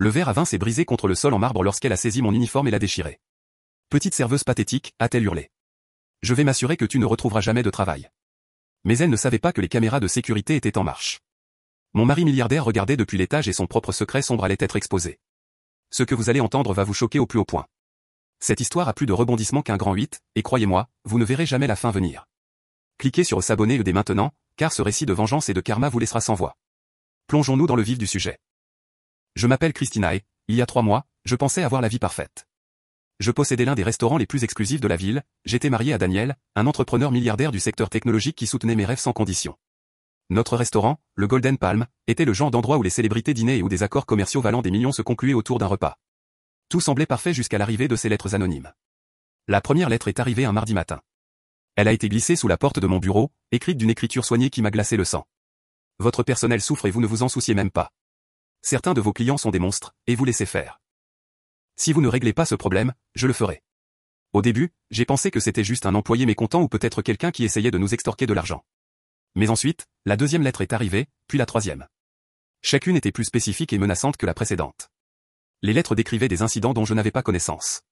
Le verre à vin s'est brisé contre le sol en marbre lorsqu'elle a saisi mon uniforme et l'a déchiré. Petite serveuse pathétique, a-t-elle hurlé. Je vais m'assurer que tu ne retrouveras jamais de travail. Mais elle ne savait pas que les caméras de sécurité étaient en marche. Mon mari milliardaire regardait depuis l'étage et son propre secret sombre allait être exposé. Ce que vous allez entendre va vous choquer au plus haut point. Cette histoire a plus de rebondissements qu'un grand 8, et croyez-moi, vous ne verrez jamais la fin venir. Cliquez sur s'abonner dès maintenant, car ce récit de vengeance et de karma vous laissera sans voix. Plongeons-nous dans le vif du sujet. Je m'appelle Christina et, il y a 3 mois, je pensais avoir la vie parfaite. Je possédais l'un des restaurants les plus exclusifs de la ville, j'étais marié à Daniel, un entrepreneur milliardaire du secteur technologique qui soutenait mes rêves sans condition. Notre restaurant, le Golden Palm, était le genre d'endroit où les célébrités dînaient et où des accords commerciaux valant des millions se concluaient autour d'un repas. Tout semblait parfait jusqu'à l'arrivée de ces lettres anonymes. La première lettre est arrivée un mardi matin. Elle a été glissée sous la porte de mon bureau, écrite d'une écriture soignée qui m'a glacé le sang. Votre personnel souffre et vous ne vous en souciez même pas. Certains de vos clients sont des monstres, et vous laissez faire. Si vous ne réglez pas ce problème, je le ferai. Au début, j'ai pensé que c'était juste un employé mécontent ou peut-être quelqu'un qui essayait de nous extorquer de l'argent. Mais ensuite, la deuxième lettre est arrivée, puis la troisième. Chacune était plus spécifique et menaçante que la précédente. Les lettres décrivaient des incidents dont je n'avais pas connaissance.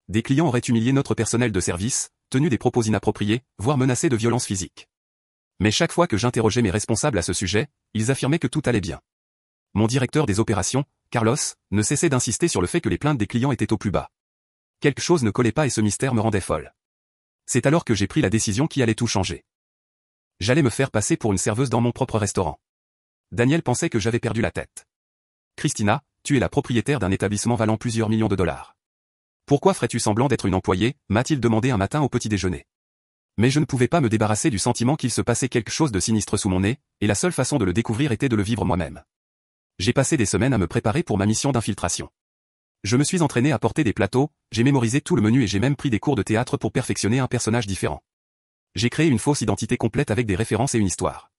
Des clients auraient humilié notre personnel de service, tenu des propos inappropriés, voire menacé de violences physiques. Mais chaque fois que j'interrogeais mes responsables à ce sujet, ils affirmaient que tout allait bien. Mon directeur des opérations, Carlos, ne cessait d'insister sur le fait que les plaintes des clients étaient au plus bas. Quelque chose ne collait pas et ce mystère me rendait folle. C'est alors que j'ai pris la décision qui allait tout changer. J'allais me faire passer pour une serveuse dans mon propre restaurant. Daniel pensait que j'avais perdu la tête. Christina, tu es la propriétaire d'un établissement valant plusieurs millions de dollars. Pourquoi ferais-tu semblant d'être une employée, m'a-t-il demandé un matin au petit déjeuner. Mais je ne pouvais pas me débarrasser du sentiment qu'il se passait quelque chose de sinistre sous mon nez, et la seule façon de le découvrir était de le vivre moi-même. J'ai passé des semaines à me préparer pour ma mission d'infiltration. Je me suis entraîné à porter des plateaux, j'ai mémorisé tout le menu et j'ai même pris des cours de théâtre pour perfectionner un personnage différent. J'ai créé une fausse identité complète avec des références et une histoire.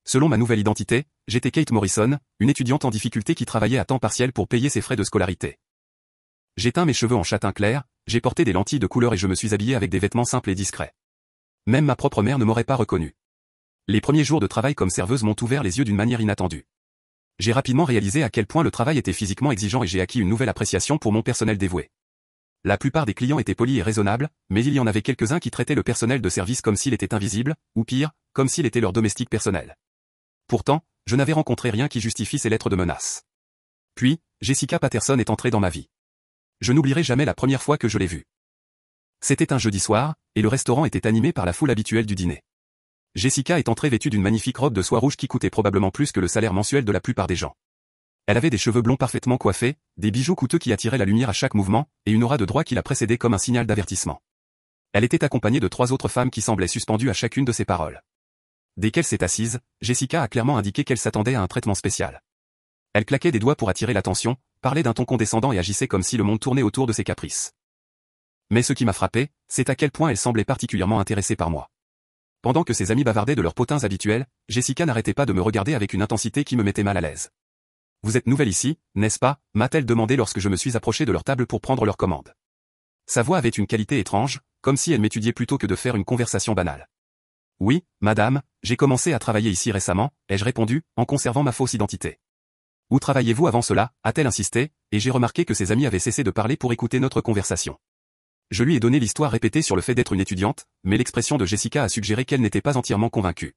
Selon ma nouvelle identité, j'étais Kate Morrison, une étudiante en difficulté qui travaillait à temps partiel pour payer ses frais de scolarité. J'ai teint mes cheveux en châtain clair, j'ai porté des lentilles de couleur et je me suis habillé avec des vêtements simples et discrets. Même ma propre mère ne m'aurait pas reconnu. Les premiers jours de travail comme serveuse m'ont ouvert les yeux d'une manière inattendue. J'ai rapidement réalisé à quel point le travail était physiquement exigeant et j'ai acquis une nouvelle appréciation pour mon personnel dévoué. La plupart des clients étaient polis et raisonnables, mais il y en avait quelques-uns qui traitaient le personnel de service comme s'il était invisible, ou pire, comme s'il était leur domestique personnel. Pourtant, je n'avais rencontré rien qui justifie ces lettres de menace. Puis, Jessica Patterson est entrée dans ma vie. Je n'oublierai jamais la première fois que je l'ai vue. C'était un jeudi soir, et le restaurant était animé par la foule habituelle du dîner. Jessica est entrée vêtue d'une magnifique robe de soie rouge qui coûtait probablement plus que le salaire mensuel de la plupart des gens. Elle avait des cheveux blonds parfaitement coiffés, des bijoux coûteux qui attiraient la lumière à chaque mouvement, et une aura de droit qui la précédait comme un signal d'avertissement. Elle était accompagnée de 3 autres femmes qui semblaient suspendues à chacune de ses paroles. Dès qu'elle s'est assise, Jessica a clairement indiqué qu'elle s'attendait à un traitement spécial. Elle claquait des doigts pour attirer l'attention, parlait d'un ton condescendant et agissait comme si le monde tournait autour de ses caprices. Mais ce qui m'a frappé, c'est à quel point elle semblait particulièrement intéressée par moi. Pendant que ses amis bavardaient de leurs potins habituels, Jessica n'arrêtait pas de me regarder avec une intensité qui me mettait mal à l'aise. « Vous êtes nouvelle ici, n'est-ce pas » m'a-t-elle demandé lorsque je me suis approché de leur table pour prendre leur commande. Sa voix avait une qualité étrange, comme si elle m'étudiait plutôt que de faire une conversation banale. « Oui, madame, j'ai commencé à travailler ici récemment » ai-je répondu, en conservant ma fausse identité. « Où travailliez-vous avant cela » a-t-elle insisté, et j'ai remarqué que ses amis avaient cessé de parler pour écouter notre conversation. Je lui ai donné l'histoire répétée sur le fait d'être une étudiante, mais l'expression de Jessica a suggéré qu'elle n'était pas entièrement convaincue.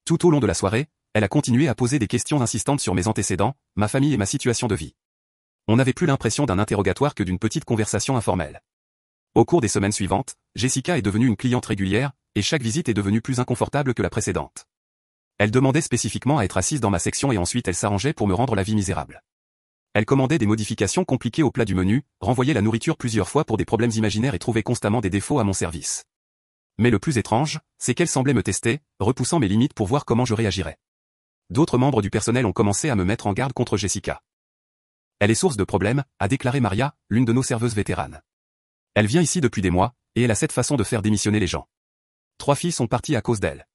Tout au long de la soirée, elle a continué à poser des questions insistantes sur mes antécédents, ma famille et ma situation de vie. On n'avait plus l'impression d'un interrogatoire que d'une petite conversation informelle. Au cours des semaines suivantes, Jessica est devenue une cliente régulière, et chaque visite est devenue plus inconfortable que la précédente. Elle demandait spécifiquement à être assise dans ma section et ensuite elle s'arrangeait pour me rendre la vie misérable. Elle commandait des modifications compliquées au plat du menu, renvoyait la nourriture plusieurs fois pour des problèmes imaginaires et trouvait constamment des défauts à mon service. Mais le plus étrange, c'est qu'elle semblait me tester, repoussant mes limites pour voir comment je réagirais. D'autres membres du personnel ont commencé à me mettre en garde contre Jessica. Elle est source de problèmes, a déclaré Maria, l'une de nos serveuses vétéranes. Elle vient ici depuis des mois, et elle a cette façon de faire démissionner les gens. 3 filles sont parties à cause d'elle.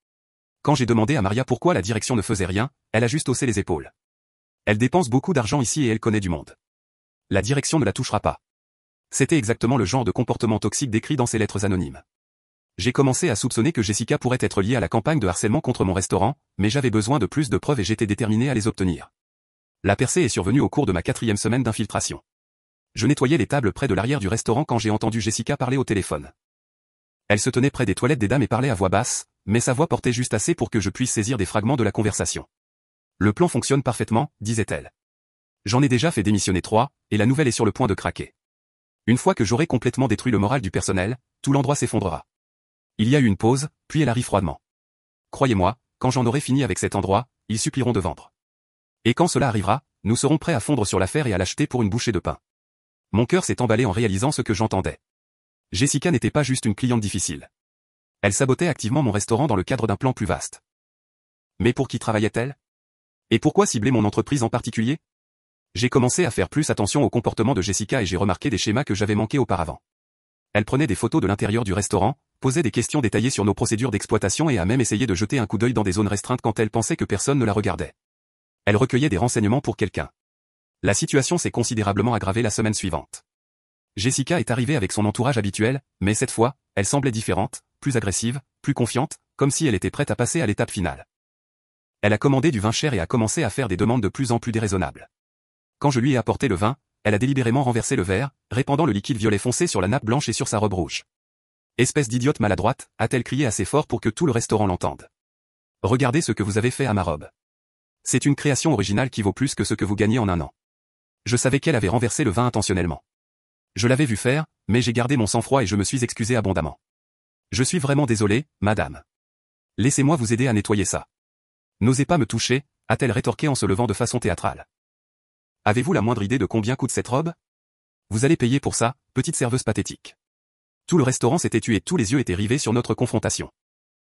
Quand j'ai demandé à Maria pourquoi la direction ne faisait rien, elle a juste haussé les épaules. Elle dépense beaucoup d'argent ici et elle connaît du monde. La direction ne la touchera pas. C'était exactement le genre de comportement toxique décrit dans ces lettres anonymes. J'ai commencé à soupçonner que Jessica pourrait être liée à la campagne de harcèlement contre mon restaurant, mais j'avais besoin de plus de preuves et j'étais déterminé à les obtenir. La percée est survenue au cours de ma 4e semaine d'infiltration. Je nettoyais les tables près de l'arrière du restaurant quand j'ai entendu Jessica parler au téléphone. Elle se tenait près des toilettes des dames et parlait à voix basse, mais sa voix portait juste assez pour que je puisse saisir des fragments de la conversation. Le plan fonctionne parfaitement, disait-elle. J'en ai déjà fait démissionner 3, et la nouvelle est sur le point de craquer. Une fois que j'aurai complètement détruit le moral du personnel, tout l'endroit s'effondrera. Il y a eu une pause, puis elle a ri froidement. Croyez-moi, quand j'en aurai fini avec cet endroit, ils supplieront de vendre. Et quand cela arrivera, nous serons prêts à fondre sur l'affaire et à l'acheter pour une bouchée de pain. Mon cœur s'est emballé en réalisant ce que j'entendais. Jessica n'était pas juste une cliente difficile. Elle sabotait activement mon restaurant dans le cadre d'un plan plus vaste. Mais pour qui travaillait-elle? Et pourquoi cibler mon entreprise en particulier? J'ai commencé à faire plus attention au comportement de Jessica et j'ai remarqué des schémas que j'avais manqués auparavant. Elle prenait des photos de l'intérieur du restaurant, posait des questions détaillées sur nos procédures d'exploitation et a même essayé de jeter un coup d'œil dans des zones restreintes quand elle pensait que personne ne la regardait. Elle recueillait des renseignements pour quelqu'un. La situation s'est considérablement aggravée la semaine suivante. Jessica est arrivée avec son entourage habituel, mais cette fois, elle semblait différente, plus agressive, plus confiante, comme si elle était prête à passer à l'étape finale. Elle a commandé du vin cher et a commencé à faire des demandes de plus en plus déraisonnables. Quand je lui ai apporté le vin, elle a délibérément renversé le verre, répandant le liquide violet foncé sur la nappe blanche et sur sa robe rouge. Espèce d'idiote maladroite, a-t-elle crié assez fort pour que tout le restaurant l'entende. Regardez ce que vous avez fait à ma robe. C'est une création originale qui vaut plus que ce que vous gagnez en un an. Je savais qu'elle avait renversé le vin intentionnellement. Je l'avais vu faire, mais j'ai gardé mon sang-froid et je me suis excusé abondamment. Je suis vraiment désolé, madame. Laissez-moi vous aider à nettoyer ça. N'osez pas me toucher, a-t-elle rétorqué en se levant de façon théâtrale. Avez-vous la moindre idée de combien coûte cette robe? Vous allez payer pour ça, petite serveuse pathétique. Tout le restaurant s'était tué et tous les yeux étaient rivés sur notre confrontation.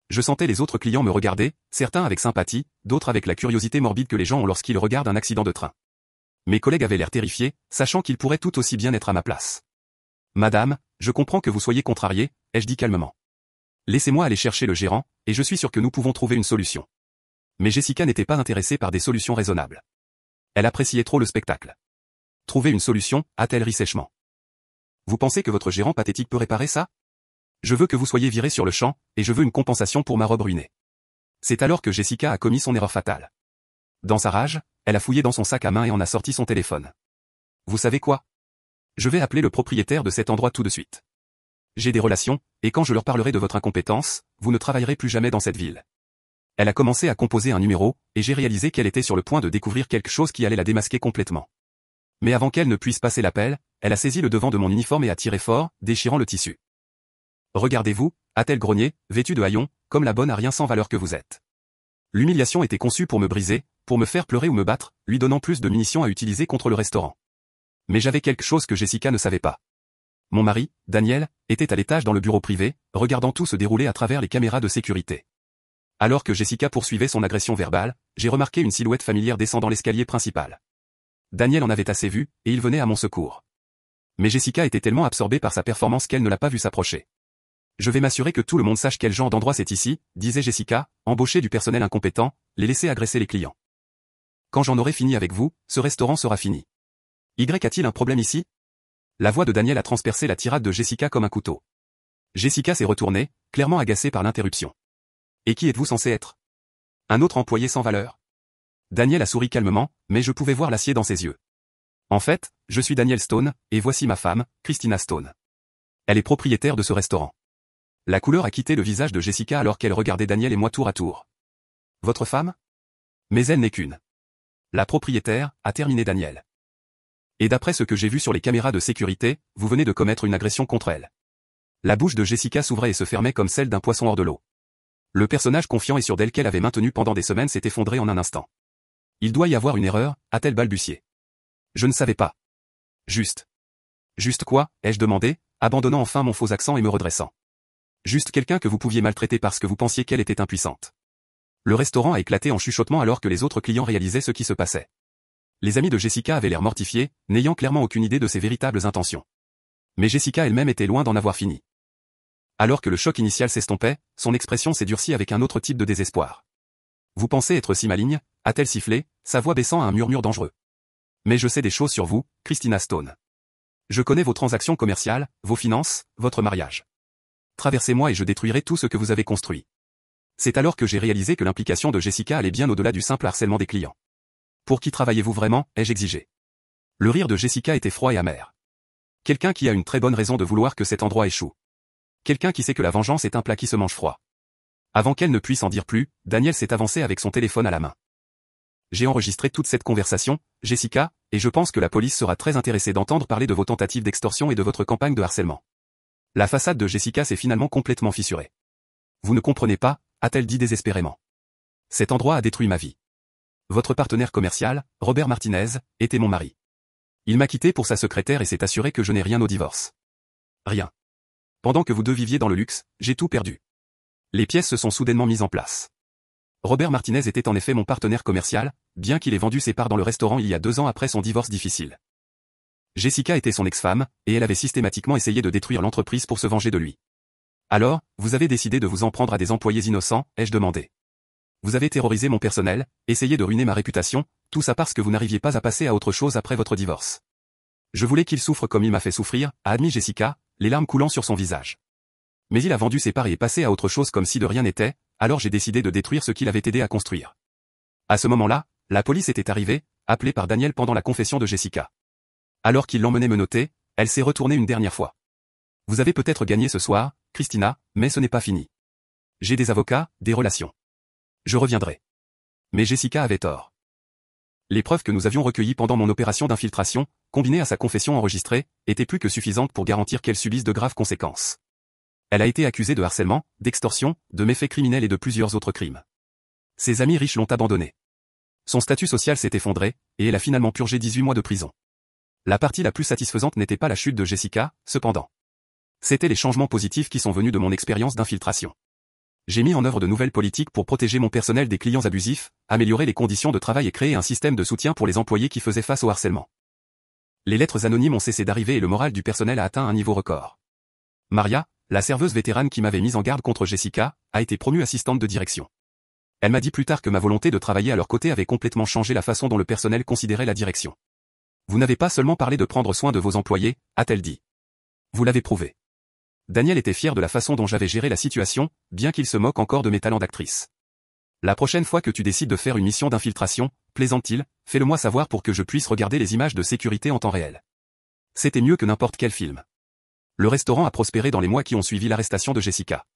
Je sentais les autres clients me regarder, certains avec sympathie, d'autres avec la curiosité morbide que les gens ont lorsqu'ils regardent un accident de train. Mes collègues avaient l'air terrifiés, sachant qu'ils pourraient tout aussi bien être à ma place. Madame, je comprends que vous soyez contrariée, ai-je dit calmement. Laissez-moi aller chercher le gérant, et je suis sûr que nous pouvons trouver une solution. Mais Jessica n'était pas intéressée par des solutions raisonnables. Elle appréciait trop le spectacle. Trouver une solution, a-t-elle ri sèchement. Vous pensez que votre gérant pathétique peut réparer ça? Je veux que vous soyez viré sur le champ, et je veux une compensation pour ma robe ruinée. C'est alors que Jessica a commis son erreur fatale. Dans sa rage, elle a fouillé dans son sac à main et en a sorti son téléphone. Vous savez quoi? Je vais appeler le propriétaire de cet endroit tout de suite. J'ai des relations, et quand je leur parlerai de votre incompétence, vous ne travaillerez plus jamais dans cette ville. Elle a commencé à composer un numéro, et j'ai réalisé qu'elle était sur le point de découvrir quelque chose qui allait la démasquer complètement. Mais avant qu'elle ne puisse passer l'appel, elle a saisi le devant de mon uniforme et a tiré fort, déchirant le tissu. Regardez-vous, a-t-elle grogné, vêtue de haillons, comme la bonne à rien sans valeur que vous êtes. L'humiliation était conçue pour me briser, pour me faire pleurer ou me battre, lui donnant plus de munitions à utiliser contre le restaurant. Mais j'avais quelque chose que Jessica ne savait pas. Mon mari, Daniel, était à l'étage dans le bureau privé, regardant tout se dérouler à travers les caméras de sécurité. Alors que Jessica poursuivait son agression verbale, j'ai remarqué une silhouette familière descendant l'escalier principal. Daniel en avait assez vu, et il venait à mon secours. Mais Jessica était tellement absorbée par sa performance qu'elle ne l'a pas vu s'approcher. Je vais m'assurer que tout le monde sache quel genre d'endroit c'est ici, disait Jessica, embaucher du personnel incompétent, les laisser agresser les clients. Quand j'en aurai fini avec vous, ce restaurant sera fini. Y a-t-il un problème ici? La voix de Daniel a transpercé la tirade de Jessica comme un couteau. Jessica s'est retournée, clairement agacée par l'interruption. Et qui êtes-vous censé être? Un autre employé sans valeur? Daniel a souri calmement, mais je pouvais voir l'acier dans ses yeux. En fait, je suis Daniel Stone, et voici ma femme, Christina Stone. Elle est propriétaire de ce restaurant. La couleur a quitté le visage de Jessica alors qu'elle regardait Daniel et moi tour à tour. Votre femme? Mais elle n'est qu'une. La propriétaire, a terminé Daniel. Et d'après ce que j'ai vu sur les caméras de sécurité, vous venez de commettre une agression contre elle. La bouche de Jessica s'ouvrait et se fermait comme celle d'un poisson hors de l'eau. Le personnage confiant et sûr d'elle qu'elle avait maintenu pendant des semaines s'est effondré en un instant. Il doit y avoir une erreur, a-t-elle balbutié. Je ne savais pas. Juste. Juste quoi, ai-je demandé, abandonnant enfin mon faux accent et me redressant. Juste quelqu'un que vous pouviez maltraiter parce que vous pensiez qu'elle était impuissante. Le restaurant a éclaté en chuchotement alors que les autres clients réalisaient ce qui se passait. Les amis de Jessica avaient l'air mortifiés, n'ayant clairement aucune idée de ses véritables intentions. Mais Jessica elle-même était loin d'en avoir fini. Alors que le choc initial s'estompait, son expression s'est durcie avec un autre type de désespoir. Vous pensez être si maligne, a-t-elle sifflé, sa voix baissant à un murmure dangereux. Mais je sais des choses sur vous, Christina Stone. Je connais vos transactions commerciales, vos finances, votre mariage. Traversez-moi et je détruirai tout ce que vous avez construit. C'est alors que j'ai réalisé que l'implication de Jessica allait bien au-delà du simple harcèlement des clients. Pour qui travaillez-vous vraiment, ai-je exigé. Le rire de Jessica était froid et amer. Quelqu'un qui a une très bonne raison de vouloir que cet endroit échoue. Quelqu'un qui sait que la vengeance est un plat qui se mange froid. Avant qu'elle ne puisse en dire plus, Daniel s'est avancé avec son téléphone à la main. J'ai enregistré toute cette conversation, Jessica, et je pense que la police sera très intéressée d'entendre parler de vos tentatives d'extorsion et de votre campagne de harcèlement. La façade de Jessica s'est finalement complètement fissurée. Vous ne comprenez pas, a-t-elle dit désespérément. Cet endroit a détruit ma vie. Votre partenaire commercial, Robert Martinez, était mon mari. Il m'a quitté pour sa secrétaire et s'est assuré que je n'ai rien au divorce. Rien. Pendant que vous deux viviez dans le luxe, j'ai tout perdu. Les pièces se sont soudainement mises en place. Robert Martinez était en effet mon partenaire commercial, bien qu'il ait vendu ses parts dans le restaurant il y a 2 ans après son divorce difficile. Jessica était son ex-femme, et elle avait systématiquement essayé de détruire l'entreprise pour se venger de lui. Alors, vous avez décidé de vous en prendre à des employés innocents, ai-je demandé. Vous avez terrorisé mon personnel, essayé de ruiner ma réputation, tout ça parce que vous n'arriviez pas à passer à autre chose après votre divorce. Je voulais qu'il souffre comme il m'a fait souffrir, a admis Jessica, les larmes coulant sur son visage. Mais il a vendu ses parts et est passé à autre chose comme si de rien n'était, alors j'ai décidé de détruire ce qu'il avait aidé à construire. À ce moment-là, la police était arrivée, appelée par Daniel pendant la confession de Jessica. Alors qu'il l'emmenait menotter, elle s'est retournée une dernière fois. Vous avez peut-être gagné ce soir, Christina, mais ce n'est pas fini. J'ai des avocats, des relations. Je reviendrai. Mais Jessica avait tort. Les preuves que nous avions recueillies pendant mon opération d'infiltration, combinées à sa confession enregistrée, étaient plus que suffisantes pour garantir qu'elle subisse de graves conséquences. Elle a été accusée de harcèlement, d'extorsion, de méfaits criminels et de plusieurs autres crimes. Ses amis riches l'ont abandonnée. Son statut social s'est effondré, et elle a finalement purgé 18 mois de prison. La partie la plus satisfaisante n'était pas la chute de Jessica, cependant. C'étaient les changements positifs qui sont venus de mon expérience d'infiltration. J'ai mis en œuvre de nouvelles politiques pour protéger mon personnel des clients abusifs, améliorer les conditions de travail et créer un système de soutien pour les employés qui faisaient face au harcèlement. Les lettres anonymes ont cessé d'arriver et le moral du personnel a atteint un niveau record. Maria, la serveuse vétérane qui m'avait mise en garde contre Jessica, a été promue assistante de direction. Elle m'a dit plus tard que ma volonté de travailler à leur côté avait complètement changé la façon dont le personnel considérait la direction. Vous n'avez pas seulement parlé de prendre soin de vos employés, a-t-elle dit. Vous l'avez prouvé. Daniel était fier de la façon dont j'avais géré la situation, bien qu'il se moque encore de mes talents d'actrice. La prochaine fois que tu décides de faire une mission d'infiltration, plaisante-t-il, fais-le moi savoir pour que je puisse regarder les images de sécurité en temps réel. C'était mieux que n'importe quel film. Le restaurant a prospéré dans les mois qui ont suivi l'arrestation de Jessica.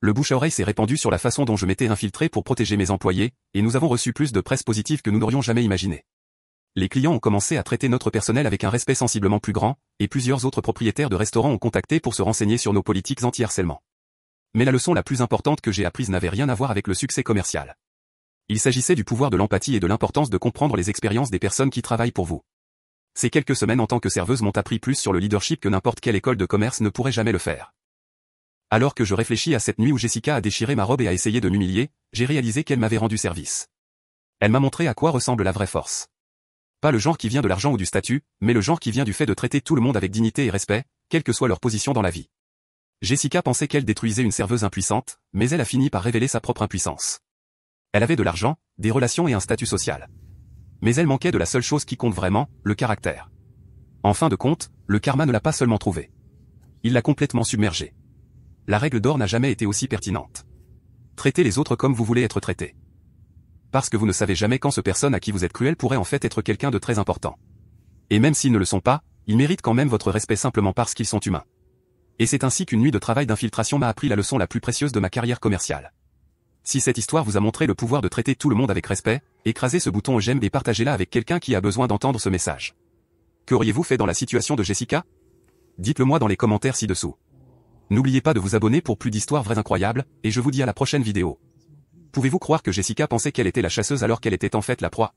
Le bouche-à-oreille s'est répandu sur la façon dont je m'étais infiltré pour protéger mes employés, et nous avons reçu plus de presse positive que nous n'aurions jamais imaginé. Les clients ont commencé à traiter notre personnel avec un respect sensiblement plus grand, et plusieurs autres propriétaires de restaurants ont contacté pour se renseigner sur nos politiques anti-harcèlement. Mais la leçon la plus importante que j'ai apprise n'avait rien à voir avec le succès commercial. Il s'agissait du pouvoir de l'empathie et de l'importance de comprendre les expériences des personnes qui travaillent pour vous. Ces quelques semaines en tant que serveuse m'ont appris plus sur le leadership que n'importe quelle école de commerce ne pourrait jamais le faire. Alors que je réfléchis à cette nuit où Jessica a déchiré ma robe et a essayé de m'humilier, j'ai réalisé qu'elle m'avait rendu service. Elle m'a montré à quoi ressemble la vraie force. Pas le genre qui vient de l'argent ou du statut, mais le genre qui vient du fait de traiter tout le monde avec dignité et respect, quelle que soit leur position dans la vie. Jessica pensait qu'elle détruisait une serveuse impuissante, mais elle a fini par révéler sa propre impuissance. Elle avait de l'argent, des relations et un statut social. Mais elle manquait de la seule chose qui compte vraiment, le caractère. En fin de compte, le karma ne l'a pas seulement trouvée. Il l'a complètement submergée. La règle d'or n'a jamais été aussi pertinente. Traitez les autres comme vous voulez être traités. Parce que vous ne savez jamais quand ce personne à qui vous êtes cruel pourrait en fait être quelqu'un de très important. Et même s'ils ne le sont pas, ils méritent quand même votre respect simplement parce qu'ils sont humains. Et c'est ainsi qu'une nuit de travail d'infiltration m'a appris la leçon la plus précieuse de ma carrière commerciale. Si cette histoire vous a montré le pouvoir de traiter tout le monde avec respect, écrasez ce bouton j'aime et partagez-la avec quelqu'un qui a besoin d'entendre ce message. Qu'auriez-vous fait dans la situation de Jessica? Dites-le moi dans les commentaires ci-dessous. N'oubliez pas de vous abonner pour plus d'histoires vraies incroyables, et je vous dis à la prochaine vidéo. Pouvez-vous croire que Jessica pensait qu'elle était la chasseuse alors qu'elle était en fait la proie?